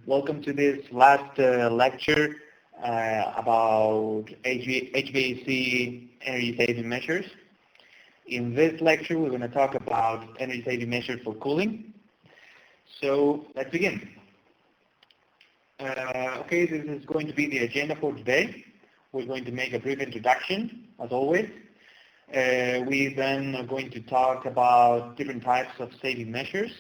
Welcome to this last lecture about HVAC energy saving measures. In this lecture, we're going to talk about energy saving measures for cooling. So let's begin. Okay, this is going to be the agenda for today. We're going to make a brief introduction, as always. We then are going to talk about different types of saving measures.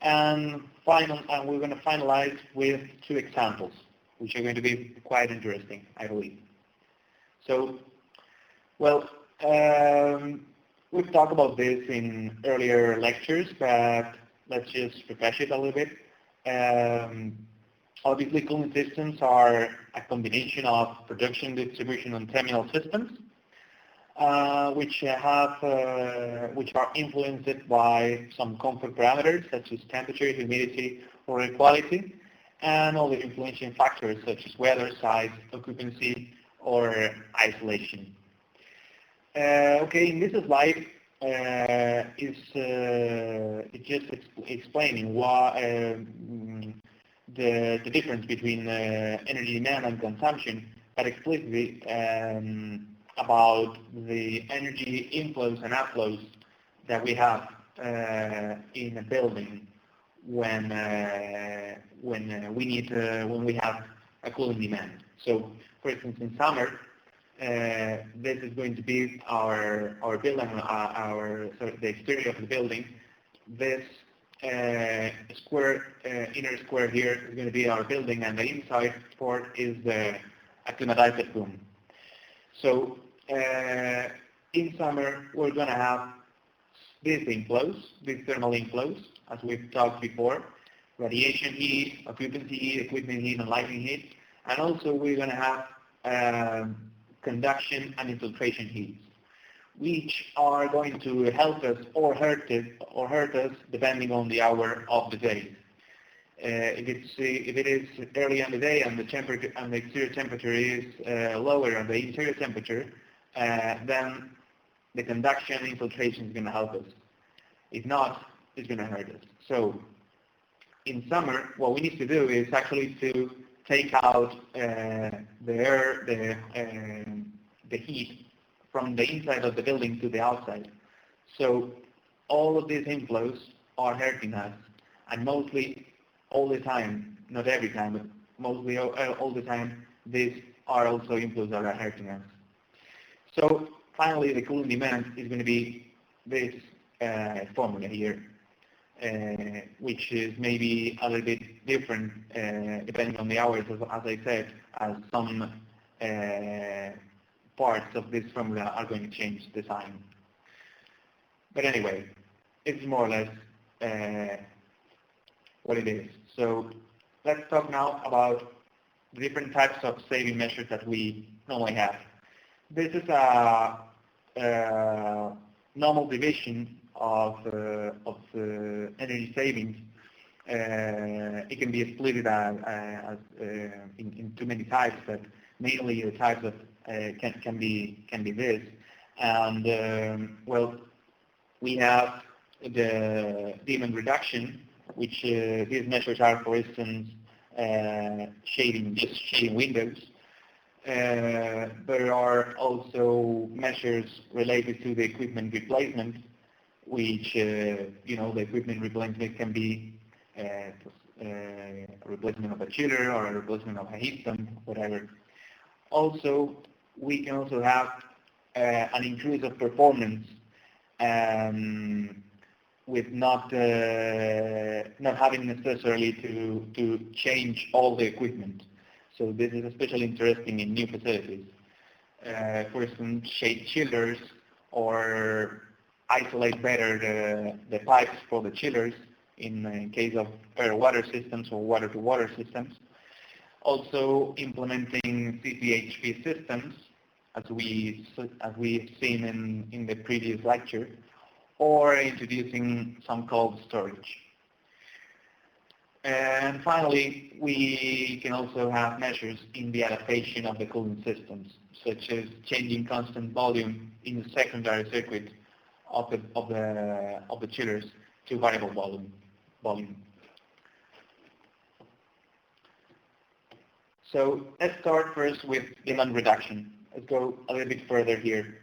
And we're going to finalize with two examples, which are going to be quite interesting, I believe. So, well, we've talked about this in earlier lectures, but let's just refresh it a little bit. Obviously, cooling systems are a combination of production, distribution, and terminal systems, which are influenced by some comfort parameters such as temperature, humidity, or air quality, and other influencing factors such as weather, size, occupancy, or isolation. Okay, in this slide, it's just explaining why the difference between energy demand and consumption, but explicitly about the energy inflows and outflows that we have in a building when we have a cooling demand. So, for instance, in summer, this is going to be our building, the exterior of the building. This inner square here is going to be our building, and the inside part is the acclimatized room. So in summer, we're going to have these inflows, these thermal inflows, as we've talked before, radiation heat, occupancy heat, equipment heat, and lighting heat. And also we're going to have conduction and infiltration heats, which are going to help us or hurt us depending on the hour of the day. If it is early in the day and the temperature and the exterior temperature is lower than the interior temperature, then the conduction and infiltration is going to help us. If not, it's going to hurt us. So in summer, what we need to do is actually to take out the heat from the inside of the building to the outside. So all of these inflows are hurting us, and mostly all the time, not every time, but mostly all the time, these are also inflows that are hurting us. So finally, the cooling demand is going to be this formula here, which is maybe a little bit different depending on the hours, as I said, as some parts of this formula are going to change the sign. But anyway, it's more or less what it is. So let's talk now about the different types of saving measures that we normally have. This is a normal division of energy savings. It can be split in too many types, but mainly the types that can be this. And well, we have the demand reduction, which these measures are, for instance, shading windows. There are also measures related to the equipment replacement, which the equipment replacement can be a replacement of a chiller or a replacement of a heat pump, whatever. Also, we can also have an increase of performance with not having necessarily to change all the equipment. So this is especially interesting in new facilities. For instance, shade chillers, or isolate better the pipes for the chillers in case of air-water systems or water-to-water systems. Also implementing CPHP systems, as we've seen in the previous lecture, or introducing some cold storage. And finally, we can also have measures in the adaptation of the cooling systems, such as changing constant volume in the secondary circuit of the chillers to variable volume. So let's start first with demand reduction. Let's go a little bit further here.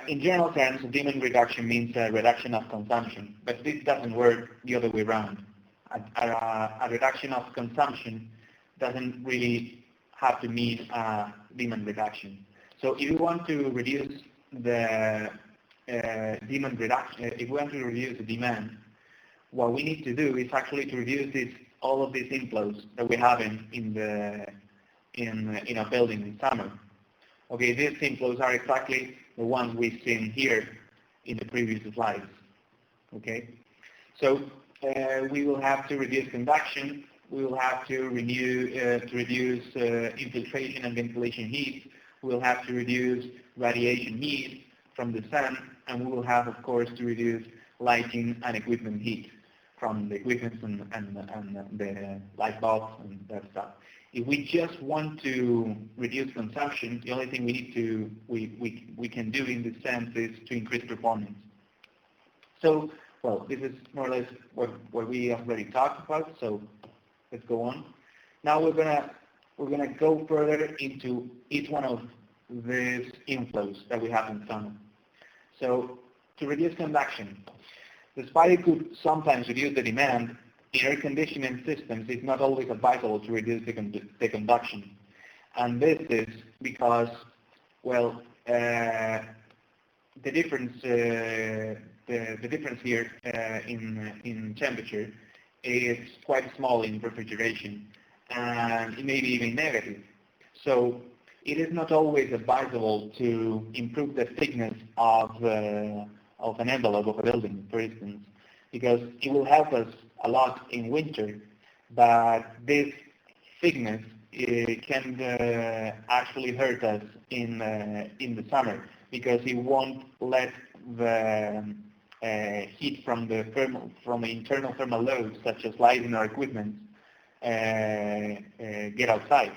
In general terms, demand reduction means a reduction of consumption, but this doesn't work the other way around. A reduction of consumption doesn't really have to mean a demand reduction. So if you want to reduce the demand reduction, if we want to reduce the demand, what we need to do is actually to reduce all of these inflows that we have in a building in summer. Okay, these inflows are exactly the ones we've seen here in the previous slides. Okay, so we will have to reduce conduction, we will have to reduce infiltration and ventilation heat, we will have to reduce radiation heat from the sun, and we will have, of course, to reduce lighting and equipment heat from the equipment and the light bulbs and that stuff. If we just want to reduce consumption, the only thing we can do in this sense is to increase performance. So, well, this is more or less what we have already talked about. So, let's go on. Now we're gonna go further into each one of these inflows that we have in summer. So, to reduce conduction, despite it could sometimes reduce the demand, in air conditioning systems, it's not always advisable to reduce the conduction. And this is because, well, the difference here in temperature is quite small in refrigeration, and it may be even negative. So it is not always advisable to improve the thickness of an envelope of a building, for instance, because it will help us a lot in winter, but this thickness can actually hurt us in the summer, because it won't let the heat from the internal thermal loads, such as lighting or equipment, get outside.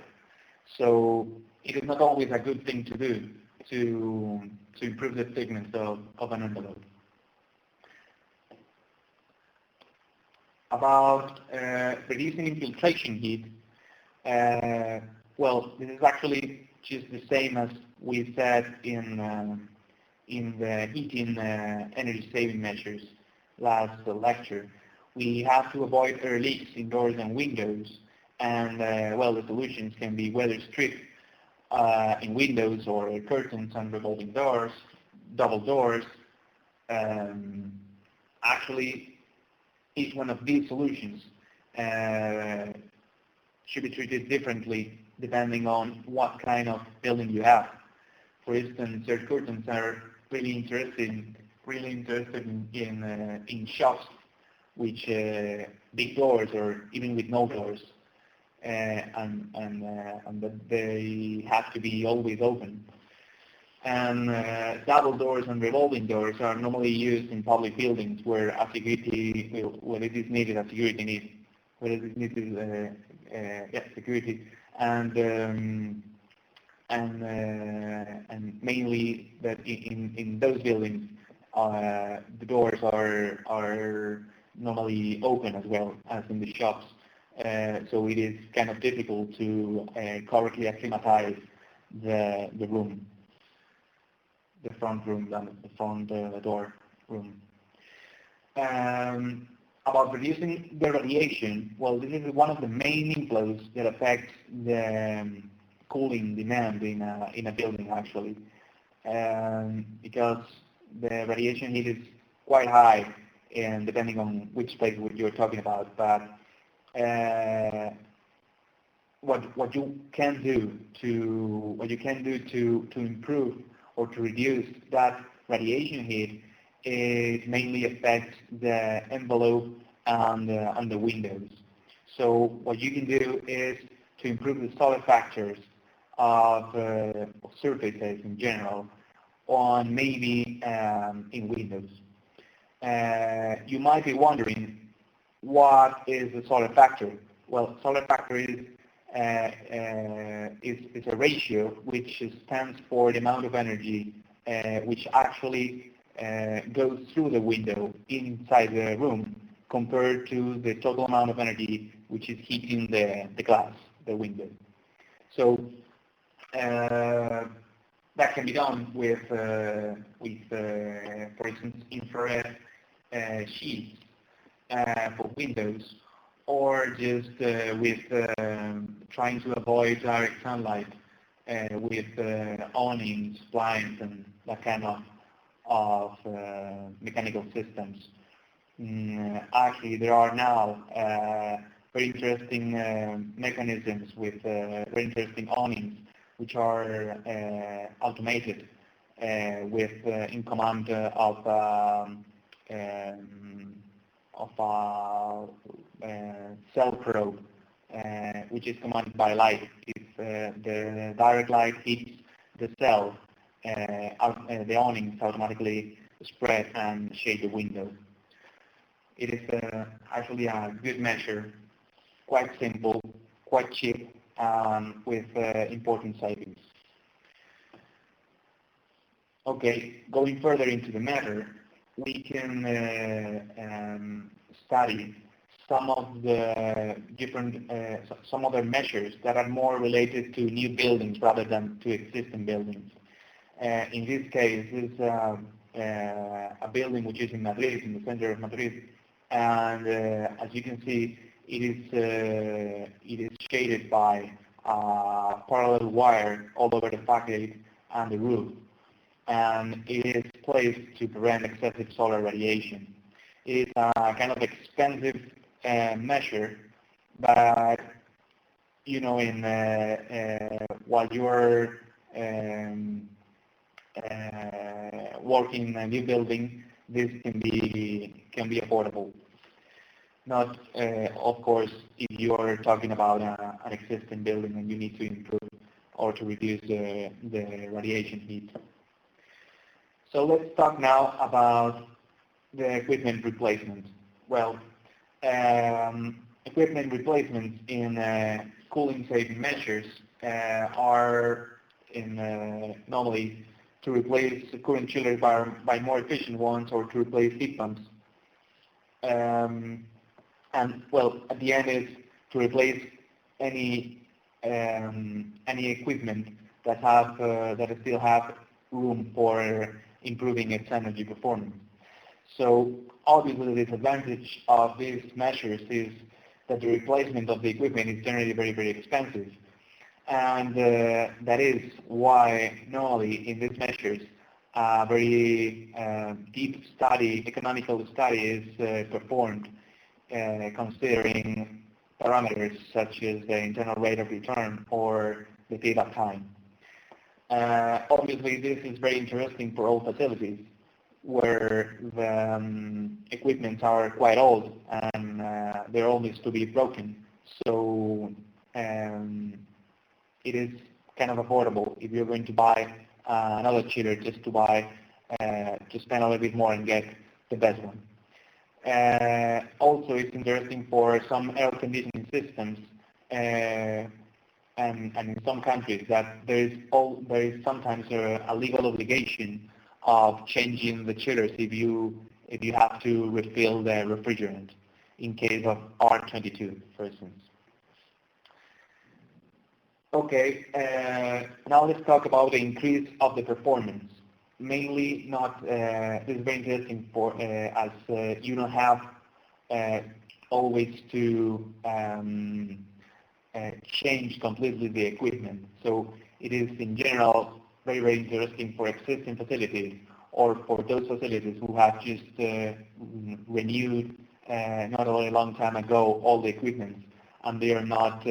So it is not always a good thing to do to improve the thickness of an envelope. About reducing infiltration heat, well, this is actually just the same as we said in the heating energy saving measures last lecture. We have to avoid air leaks in doors and windows, and well, the solutions can be weather strip in windows or curtains and revolving doors, double doors. Actually, each one of these solutions should be treated differently depending on what kind of building you have. For instance, air curtains are really interested in shops which big doors or even with no doors, and that they have to be always open. And double doors and revolving doors are normally used in public buildings where a security, where it is needed, a security need, where it is needed, security, and mainly that in those buildings, the doors are normally open as well as in the shops. So it is kind of difficult to correctly acclimatize the room. The front room, the front door room. About reducing the radiation, well, this is one of the main inflows that affects the cooling demand in a building, actually, because the radiation heat is quite high, and depending on which place you're talking about. But what you can do to improve or to reduce that radiation heat, it mainly affects the envelope and the windows. So what you can do is to improve the solid factors of surfaces in general, on maybe in windows. You might be wondering, what is the solid factor? Well, solid factor is a ratio which stands for the amount of energy which actually goes through the window inside the room compared to the total amount of energy which is heating the glass, the window. So that can be done with for instance, infrared sheets for windows, or just with trying to avoid direct sunlight with awnings, blinds, and that kind of mechanical systems. Actually, there are now very interesting mechanisms with very interesting awnings, which are automated with in command of a cell probe, which is commanded by light. If the direct light hits the cell, the awnings automatically spread and shade the window. It is actually a good measure, quite simple, quite cheap, with important savings. Okay, going further into the matter, we can study some of the different, some other measures that are more related to new buildings rather than to existing buildings. In this case, this is a building which is in Madrid, in the center of Madrid, and as you can see, it is shaded by parallel wire all over the facade and the roof, and it is placed to prevent excessive solar radiation. It is a kind of expensive measure, but you know, in while you are working in a new building, this can be affordable. Not, of course, if you are talking about an existing building and you need to improve or to reduce the radiation heat. So let's talk now about the equipment replacement. Well, equipment replacements in cooling saving measures are normally to replace current chillers by more efficient ones, or to replace heat pumps. And well, at the end is to replace any equipment that still have room for improving its energy performance. So obviously, the disadvantage of these measures is that the replacement of the equipment is generally very, very expensive. And that is why normally in these measures a very deep study, economical study is performed, considering parameters such as the internal rate of return or the payback time. Obviously, this is very interesting for all facilities where the equipment are quite old and they're always to be broken. So it is kind of affordable if you're going to buy another chiller, just to spend a little bit more and get the best one. Also, it's interesting for some air conditioning systems, and in some countries that there is sometimes a legal obligation of changing the chillers if you have to refill the refrigerant in case of R22, for instance. Okay, now let's talk about the increase of the performance. Mainly not, this is very interesting for, as you don't have always to change completely the equipment. So it is in general very, very interesting for existing facilities, or for those facilities who have just renewed not a long time ago all the equipment, and they are not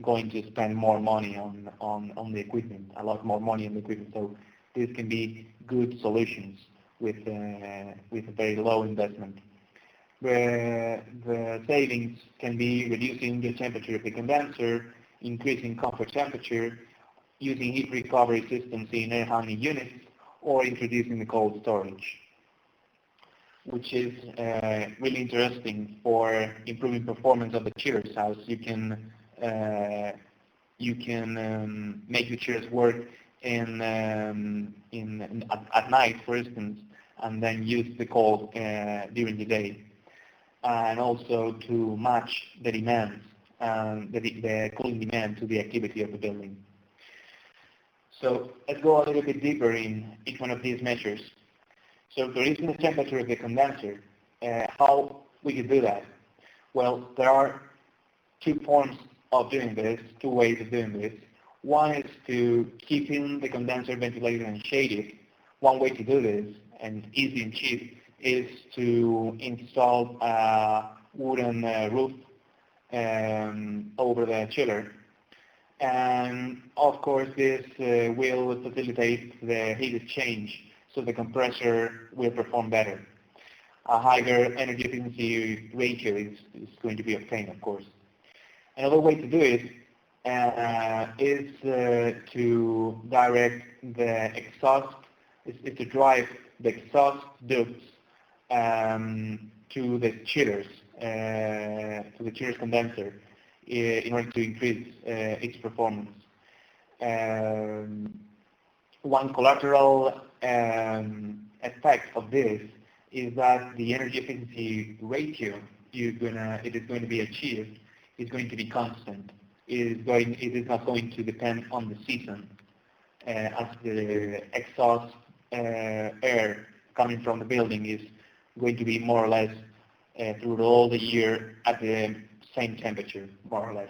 going to spend more money on the equipment, a lot more money on the equipment. So this can be good solutions with a very low investment. The savings can be reducing the temperature of the condenser, increasing comfort temperature, using heat recovery systems in air handling units, or introducing the cold storage, which is really interesting for improving performance of the chillers house. You can make the chillers work at night, for instance, and then use the cold during the day, and also to match the demands the cooling demand to the activity of the building. So let's go a little bit deeper in each one of these measures. So to reduce the temperature of the condenser, how we can do that? Well, there are two forms of doing this, two ways of doing this. One is to keeping the condenser ventilated and shaded. One way to do this, and easy and cheap, is to install a wooden roof over the chiller. And of course, this will facilitate the heat exchange, so the compressor will perform better. A higher energy efficiency ratio is going to be obtained, of course. Another way to do it is to direct the exhaust, is to drive the exhaust ducts to the chillers, condenser, in order to increase its performance. One collateral effect of this is that the energy efficiency ratio it is going to be achieved is going to be constant. It is not going to depend on the season, as the exhaust air coming from the building is going to be more or less through all the year at the same temperature, more or less.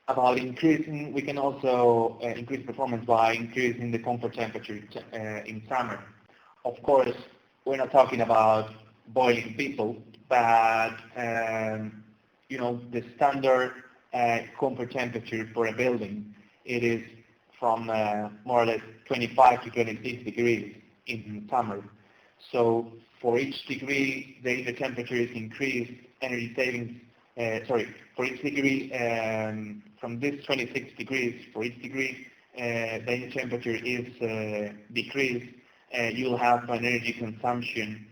About increasing, we can also increase performance by increasing the comfort temperature in summer. Of course, we're not talking about boiling people, but the standard comfort temperature for a building, it is from more or less 25 to 26 degrees in summer. So for each degree the temperature is increased, energy savings, for each degree from this 26 degrees, for each degree the temperature is decreased, you'll have an energy consumption,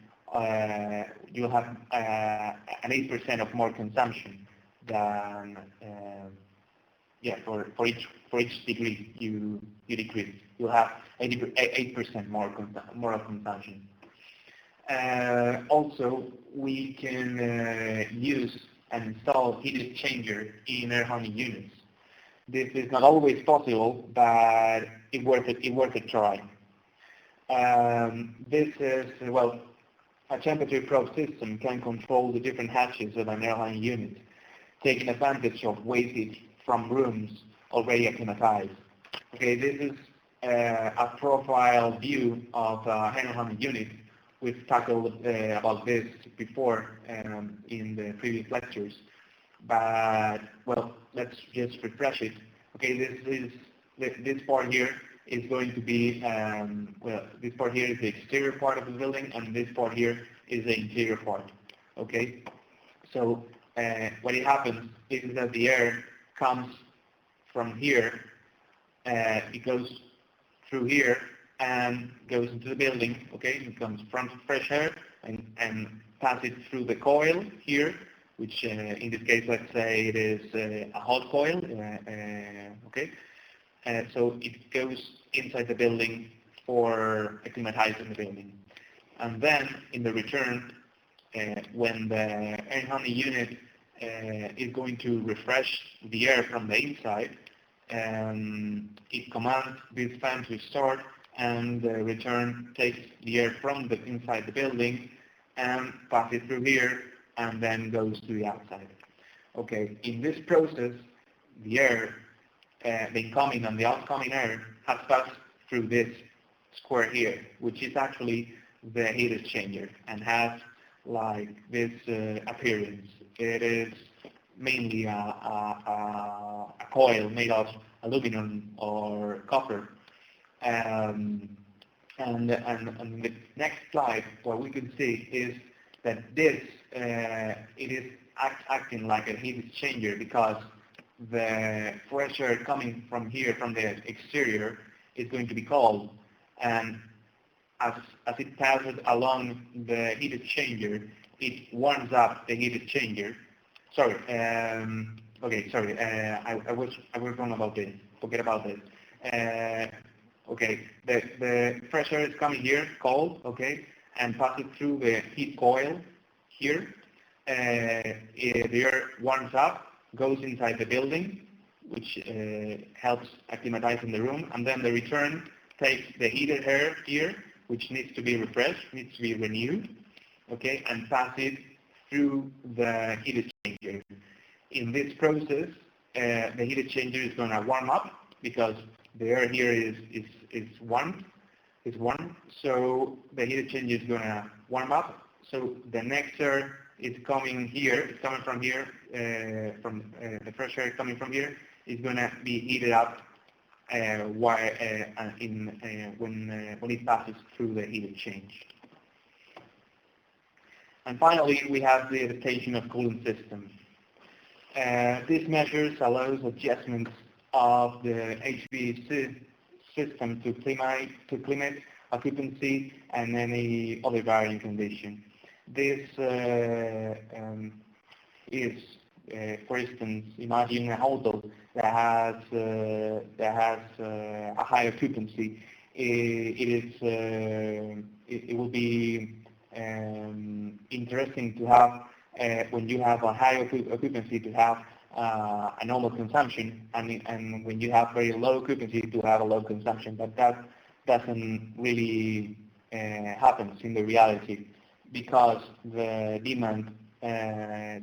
you'll have an 8% of more consumption than for each degree you decrease. You'll have 8% more of consumption. Also, we can use and install heat exchanger in air handling units. This is not always possible, but it's worth a try. This is, a temperature probe system can control the different hatches of an air handling unit, taking advantage of wastage from rooms already acclimatized. Okay, this is a profile view of a air handling unit. We've tackled about this before in the previous lectures, but let's just refresh it. Okay, this part here is going to be this part here is the exterior part of the building, and this part here is the interior part. Okay, so what happens is that the air comes from here, it goes through here and goes into the building. Okay, it comes from fresh air and passes through the coil here, which in this case, let's say it is a hot coil. Okay, so it goes inside the building for acclimatizing the building, and then in the return, when the air handling unit is going to refresh the air from the inside, it commands this fan to start, and the return takes the air from the inside the building and passes through here and then goes to the outside. Okay, in this process, the air, the incoming and the outgoing air has passed through this square here, which is actually the heat exchanger and has like this appearance. It is mainly a coil made of aluminum or copper. And the next slide, what we can see is that this it is acting like a heat exchanger, because the fresh air coming from here, from the exterior, is going to be cold, and as it passes along the heat exchanger, it warms up the heat exchanger. Sorry, I was wrong about this. Forget about this. Okay, the fresh air is coming here, cold, okay, and passes through the heat coil here, the air warms up, goes inside the building, which helps acclimatizing the room, and then the return takes the heated air here, which needs to be refreshed, needs to be renewed, okay, and pass it through the heat exchanger. In this process, the heat exchanger is going to warm up because the air here is warm, so the heat exchanger is going to warm up. So the next air is coming here, it's coming from here, from the fresh air coming from here is going to be heated up when it passes through the heat exchange. And finally, we have the adaptation of cooling systems. These measures allows adjustments of the HVAC system to climate, occupancy, and any other varying condition. This is, for instance, imagine a hotel that has a high occupancy. It will be interesting to have when you have a high occupancy to have a normal consumption, and when you have very low occupancy to have a low consumption. But that doesn't really happen in the reality, because the demand, the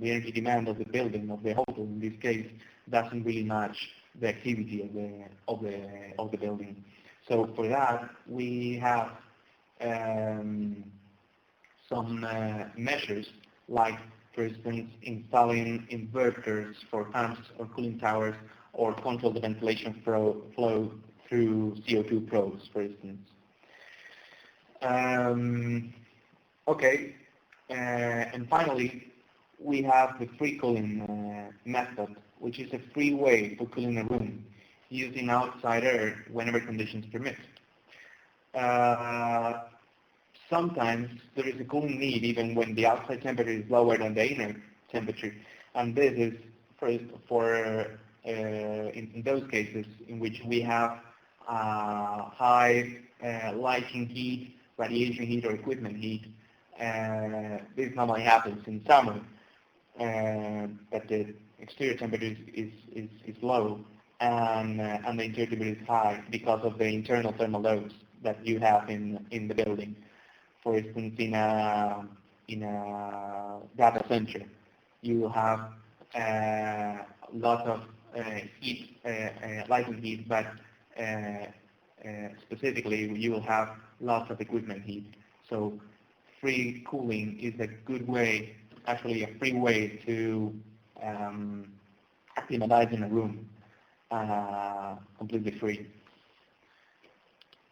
energy demand of the building, of the hotel in this case, doesn't really match the activity of the building. So for that, we have some measures, like, for instance, installing inverters for fans or cooling towers, or control the ventilation flow through CO2 probes, for instance. Okay, and finally, we have the free cooling method, which is a free way for cooling a room using outside air whenever conditions permit. Sometimes there is a cooling need even when the outside temperature is lower than the inner temperature, and this is in those cases in which we have high lighting heat, radiation heat, or equipment heat. This normally happens in summer, but the exterior temperature is low, and the interior temperature is high because of the internal thermal loads that you have in the building. For instance, in a data center, you will have lots of heat, lighting heat, but specifically you will have lots of equipment heat. So free cooling is a good way, actually a free way to acclimatize in a room, completely free.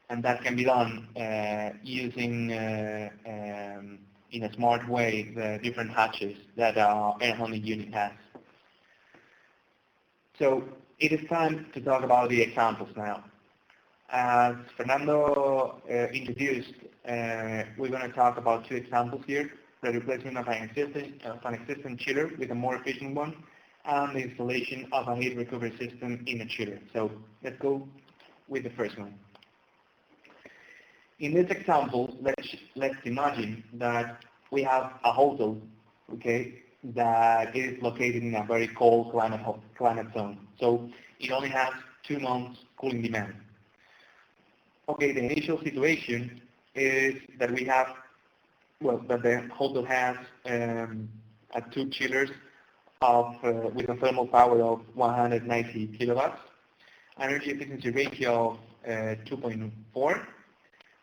And that can be done using, in a smart way, the different hatches that our air handling unit has. So it is time to talk about the examples now. As Fernando introduced, we're going to talk about two examples here: the replacement of an existing chiller with a more efficient one, and the installation of a heat recovery system in a chiller. So let's go with the first one. In this example, let's imagine that we have a hotel, okay, that is located in a very cold climate zone. So it only has 2 months cooling demand. Okay, the initial situation is that we have, that the hotel has 2 chillers with a thermal power of 190 kilowatts, energy efficiency ratio of 2.4,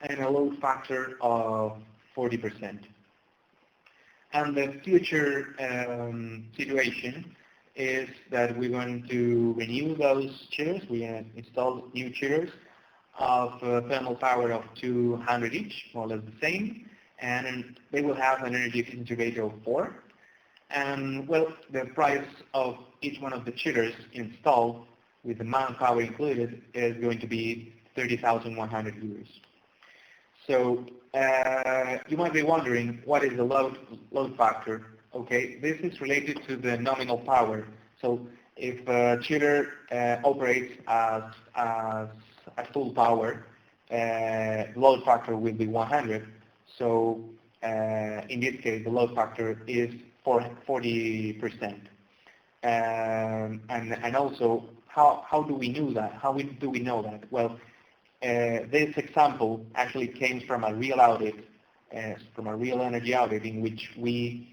and a load factor of 40%. And the future situation is that we're going to renew those chillers. We install new chillers of thermal power of 200 each, more or less the same, and they will have an energy efficiency ratio of 4. And well, the price of each one of the chillers installed with the manpower included is going to be 30,100 euros. So you might be wondering, what is the load factor? Okay, this is related to the nominal power. So if a chiller operates at full power, load factor will be 100. So in this case, the load factor is for 40%. And also, how do we know that? How do we know that? Well, this example actually came from a real audit, from a real energy audit in which we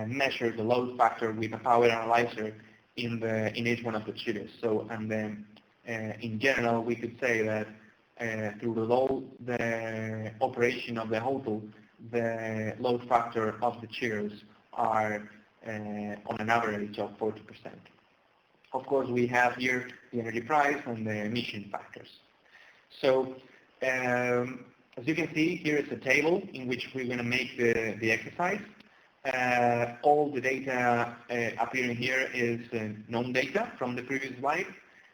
measured the load factor with a power analyzer in each one of the chillers. So, and then in general, we could say that through the operation of the hotel, the load factor of the chillers are on an average of 40%. Of course, we have here the energy price and the emission factors. So, as you can see, here is a table in which we're going to make the exercise. All the data appearing here is known data from the previous slide.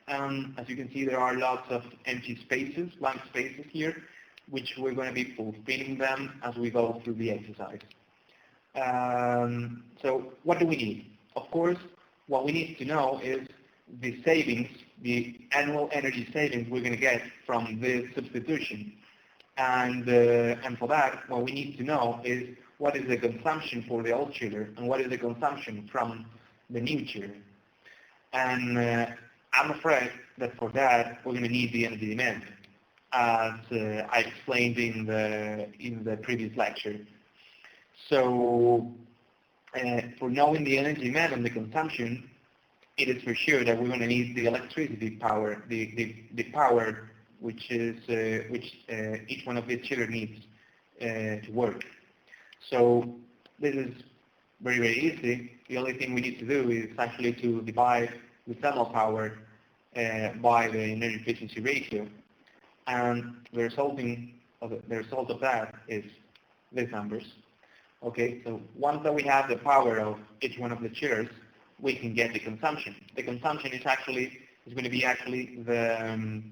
As you can see, there are lots of empty spaces, blank spaces here, which we're going to be fulfilling them as we go through the exercise. So what do we need? Of course, what we need to know is the savings, the annual energy savings we're going to get from this substitution. And for that, what we need to know is what is the consumption for the old chiller and what is the consumption from the new chiller. And I'm afraid that for that, we're going to need the energy demand, as I explained in the previous lecture. So for knowing the energy demand and the consumption, it is for sure that we're going to need the electricity power, the power which each one of the chiller needs to work. So this is very, very easy. The only thing we need to do is actually to divide the thermal power by the energy efficiency ratio, and the result of that is these numbers. Okay, so once that we have the power of each one of the chillers, we can get the consumption. The consumption is going to be the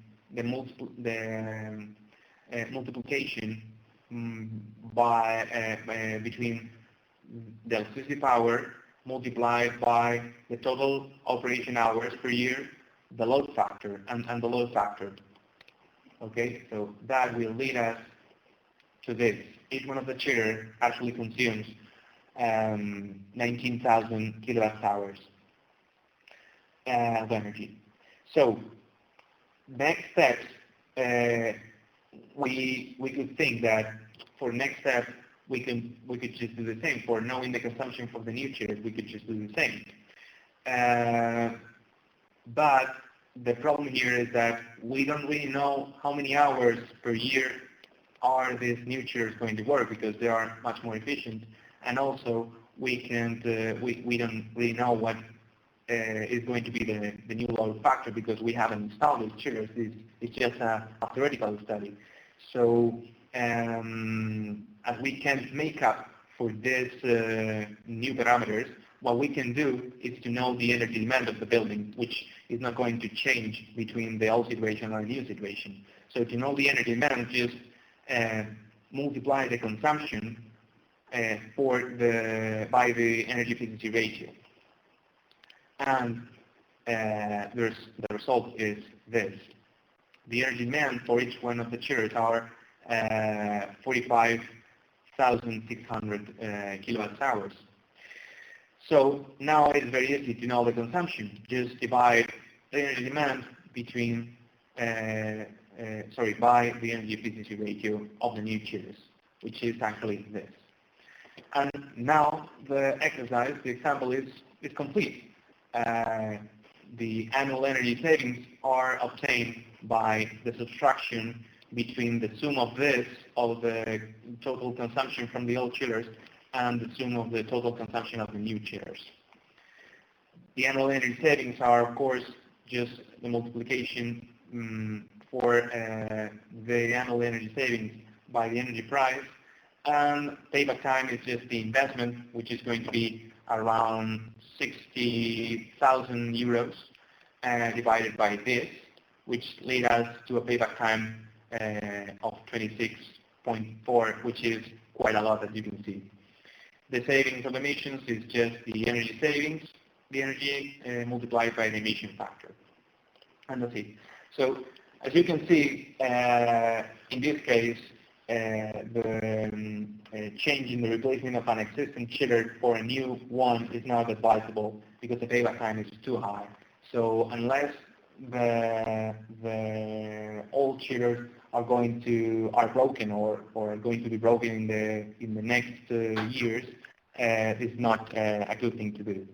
multiplication between the electricity power multiplied by the total operation hours per year, the load factor, and the load factor. Okay, so that will lead us to this. Each one of the chillers actually consumes 19,000 kilowatt hours of energy. So next steps, we could think that for next step we could just do the same. For knowing the consumption for the new chillers, we could just do the same. But the problem here is that we don't really know how many hours per year are these new chillers going to work, because they are much more efficient, and also we don't really know what is going to be the new load factor, because we haven't installed these chillers. It's just a theoretical study. So as we can't make up for these new parameters, what we can do is to know the energy demand of the building, which is not going to change between the old situation or the new situation. So to know the energy demand, just multiply the consumption by the energy efficiency ratio. And the result is this. The energy demand for each one of the chillers are 45,600 kilowatt hours. So now it's very easy to know the consumption. Just divide the energy demand between, by the energy efficiency ratio of the new chillers, which is actually this. And now the exercise, the example is complete. The annual energy savings are obtained by the subtraction between the sum of the total consumption from the old chillers and the sum of the total consumption of the new chillers. The annual energy savings are, of course, just the multiplication for the annual energy savings by the energy price, and payback time is just the investment, which is going to be around 60,000 euros divided by this, which leads us to a payback time of 26.4, which is quite a lot, as you can see. The savings of emissions is just the energy savings, the energy multiplied by the emission factor. And that's it. So as you can see, in this case, change in the replacement of an existing chiller for a new one is not advisable because the payback time is too high. So unless the old chillers are broken or are going to be broken in the next years, it's not a good thing to do.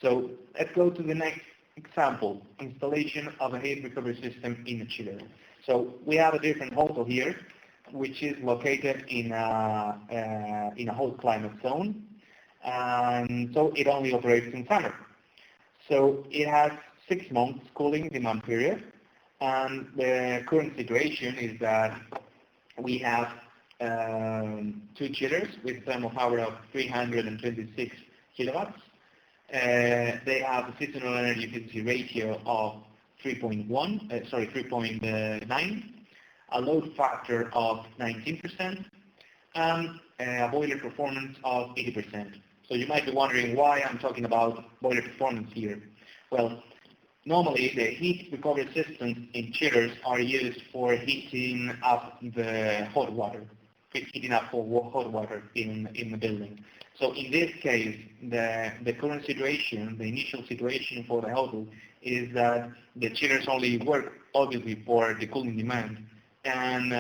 So let's go to the next example, installation of a heat recovery system in a chiller. So we have a different hotel here, which is located in a hot climate zone, and so it only operates in summer. So it has 6 months cooling demand period, and the current situation is that we have 2 chillers with thermal power of 326 kilowatts. They have a seasonal energy efficiency ratio of 3.9, a load factor of 19%, and a boiler performance of 80%. So you might be wondering why I'm talking about boiler performance here. Well, normally the heat recovery systems in chillers are used for heating up the hot water, in the building. So in this case, the current situation, the initial situation for the hotel is that the chillers only work obviously for the cooling demand, and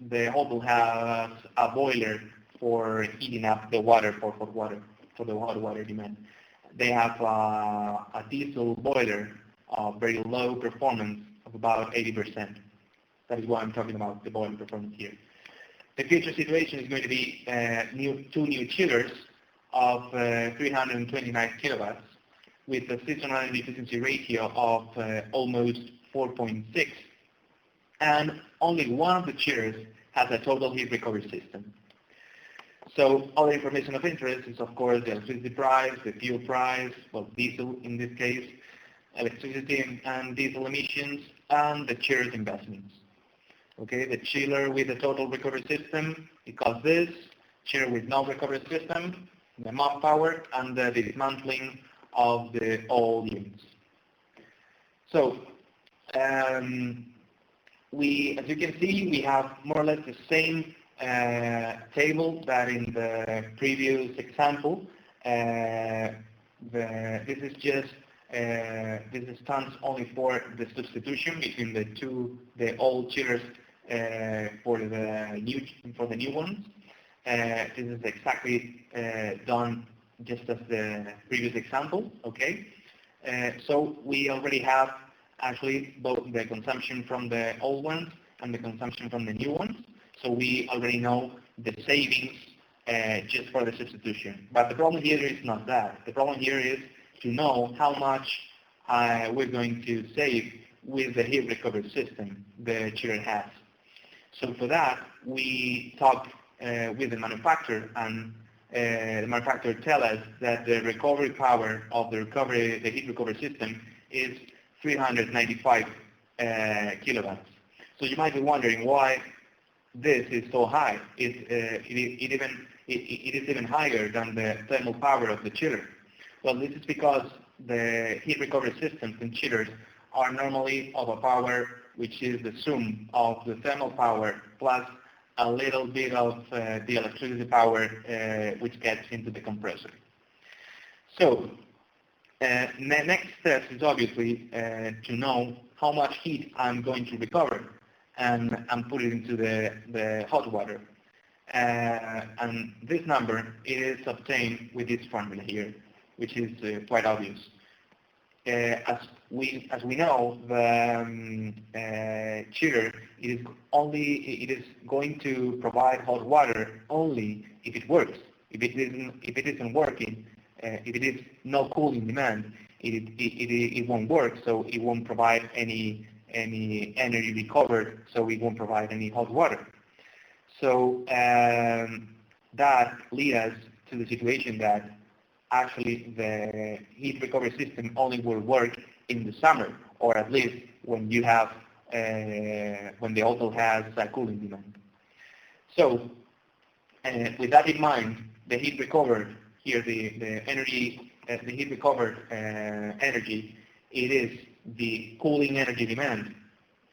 the hotel has a boiler for heating up the water for hot water, for the hot water demand. They have a diesel boiler of very low performance of about 80%. That is why I'm talking about the boiler performance here. The future situation is going to be 2 new chillers of 329 kilowatts with a seasonal energy efficiency ratio of almost 4.6, and only one of the chillers has a total heat recovery system. So all the information of interest is, of course, the electricity price, the fuel price, well, diesel in this case, electricity and diesel emissions, and the chiller's investments. Okay, the chiller with the total recovery system, it costs this. Chiller with no recovery system, the amount power, and the dismantling of the old units. So, as you can see, we have more or less the same table that in the previous example. This stands only for the substitution between the old chillers for the new ones. This is exactly done just as the previous example. Okay, so we already have actually both the consumption from the old ones and the consumption from the new ones. So we already know the savings just for the substitution. But the problem here is not that. The problem here is to know how much we're going to save with the heat recovery system the chiller has. So for that, we talked with the manufacturer, and the manufacturer tell us that the recovery power of the heat recovery system is 395 kilowatts. So you might be wondering why this is so high. It is even higher than the thermal power of the chiller. Well, this is because the heat recovery systems in chillers are normally of a power which is the sum of the thermal power plus a little bit of the electricity power which gets into the compressor. So the next step is obviously to know how much heat I'm going to recover and put it into the hot water. And this number is obtained with this formula here, which is quite obvious. As we know, the chiller is going to provide hot water only if it works. If it isn't working, if it is no cooling demand, it won't work. So it won't provide any energy recovered. So it won't provide any hot water. So that leads us to the situation that actually the heat recovery system only will work in the summer, or at least when you have when the hotel has a cooling demand. So with that in mind, the heat recovered here, the heat recovered energy, it is the cooling energy demand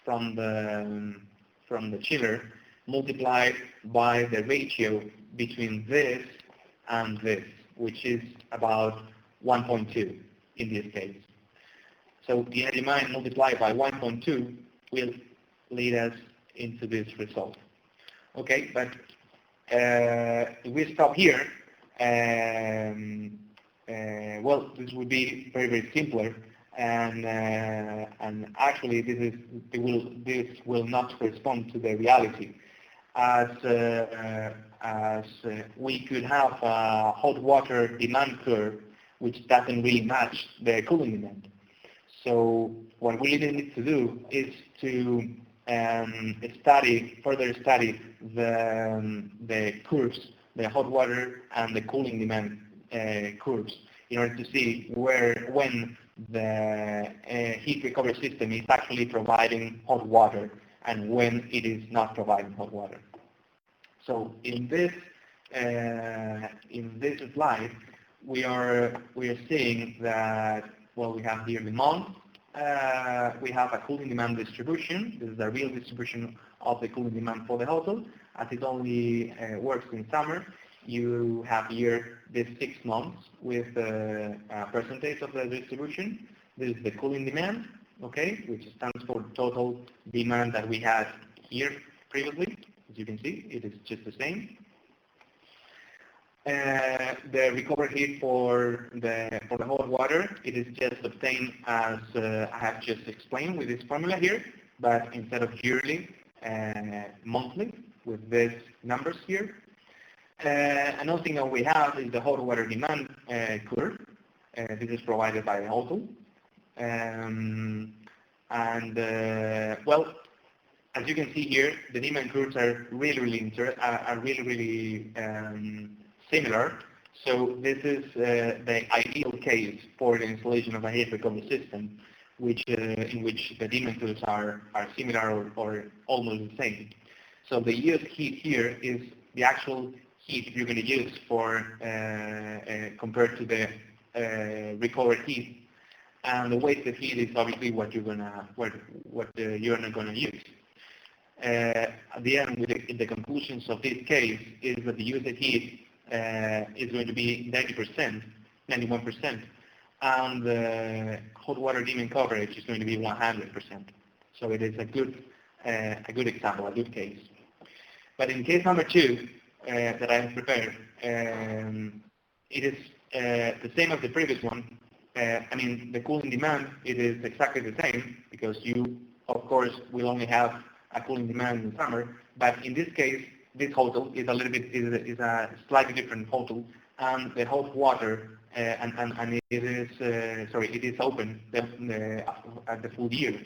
from the chiller multiplied by the ratio between this and this, which is about 1.2 in this case. So the energy demand multiplied by 1.2 will lead us into this result. Okay, but if we stop here, well, this would be very, very simpler, and actually this will not correspond to the reality, as we could have a hot water demand curve which doesn't really match the cooling demand. So what we really need to do is to further study the curves, the hot water and the cooling demand curves, in order to see when the heat recovery system is actually providing hot water and when it is not providing hot water. So in this slide, we are seeing that, well, we have here the month. We have a cooling demand distribution. This is a real distribution of the cooling demand for the hotel, as it only works in summer. You have here the 6 months with a percentage of the distribution. This is the cooling demand, okay, which stands for total demand that we had here previously. As you can see, it is just the same. The recovered heat for the hot water, it is just obtained as I have just explained with this formula here, but instead of yearly, monthly, with these numbers here. Another thing that we have is the hot water demand curve. This is provided by the hotel. Well, as you can see here, the demand curves are really similar. So this is the ideal case for the installation of a heat recovery system, in which the demand curves are similar or almost the same. So the used heat here is the actual heat you're going to use for compared to the recovered heat, and the wasted heat is obviously what you're not going to use. At the end, the conclusions of this case is that the used heat is going to be 90%, 91%, and the hot water demand coverage is going to be 100%. So it is a good example, a good case. But in case number 2 that I have prepared, it is the same as the previous one. I mean, the cooling demand, it is exactly the same, because you, of course, will only have a cooling demand in summer. But in this case, this hotel is a little bit is a slightly different hotel, and the hot water and it is open at the full year.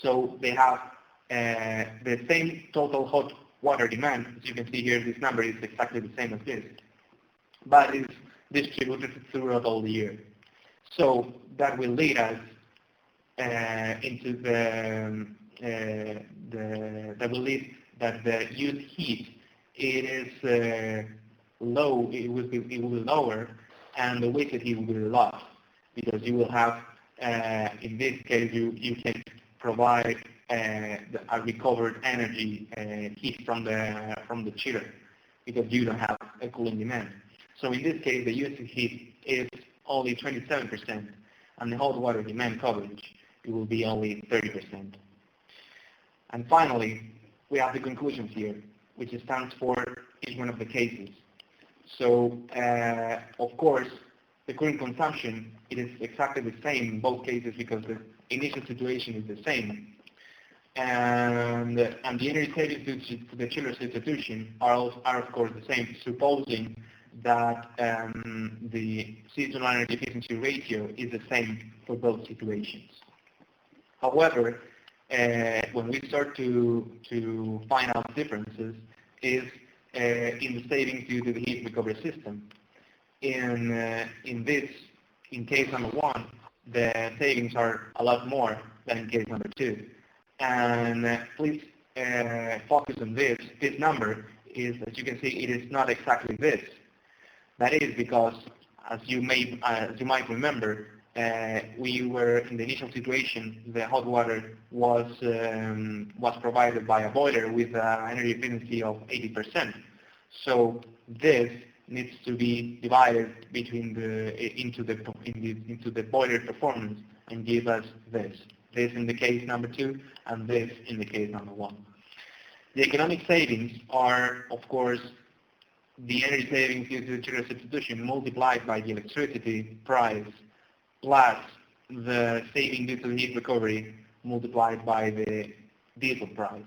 So they have the same total hot water demand. As you can see here, this number is exactly the same as this, but it's distributed throughout all the year. So that will lead us into that will lead that the used heat is low. It will be lower, and the wasted heat will be a lot, because you will have in this case you can provide a recovered energy heat from the chiller, because you don't have a cooling demand. So in this case, the used heat is only 27%, and the hot water demand coverage, it will be only 30%. And finally, we have the conclusions here, which stands for each one of the cases. So, of course, the current consumption, it is exactly the same in both cases, because the initial situation is the same. And the energy savings to the chiller substitution are of course the same, supposing that the seasonal energy efficiency ratio is the same for both situations. However, when we start to find out differences is in the savings due to the heat recovery system. In case number 1, the savings are a lot more than in case number 2. And please focus on this. This number is, as you can see, it is not exactly this. That is because, as you might remember, we were in the initial situation, the hot water was provided by a boiler with an energy efficiency of 80%. So this needs to be divided between into the boiler performance and give us this. This in the case number 2 and this in the case number 1. The economic savings are, of course, the energy savings due to the chiller substitution multiplied by the electricity price plus the saving due to the heat recovery multiplied by the diesel price.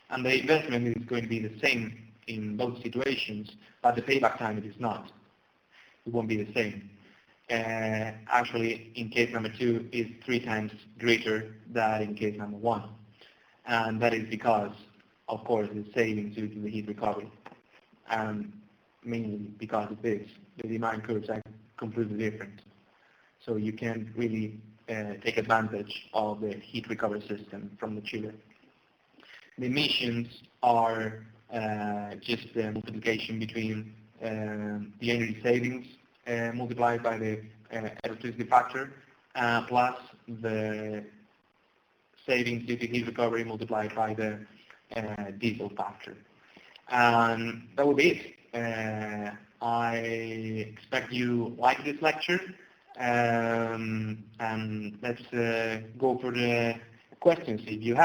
And the investment is going to be the same in both situations, but the payback time it is not. It won't be the same. Actually, in case number 2 is 3 times greater than in case number 1. And that is because, of course, the savings due to the heat recovery. And mainly because of this, the demand curves are completely different. So you can really take advantage of the heat recovery system from the chiller. The emissions are just the multiplication between the energy savings multiplied by the electricity factor plus the savings due to heat recovery multiplied by the diesel factor. And that will be it. I expect you like this lecture. And let's go for the questions if you have.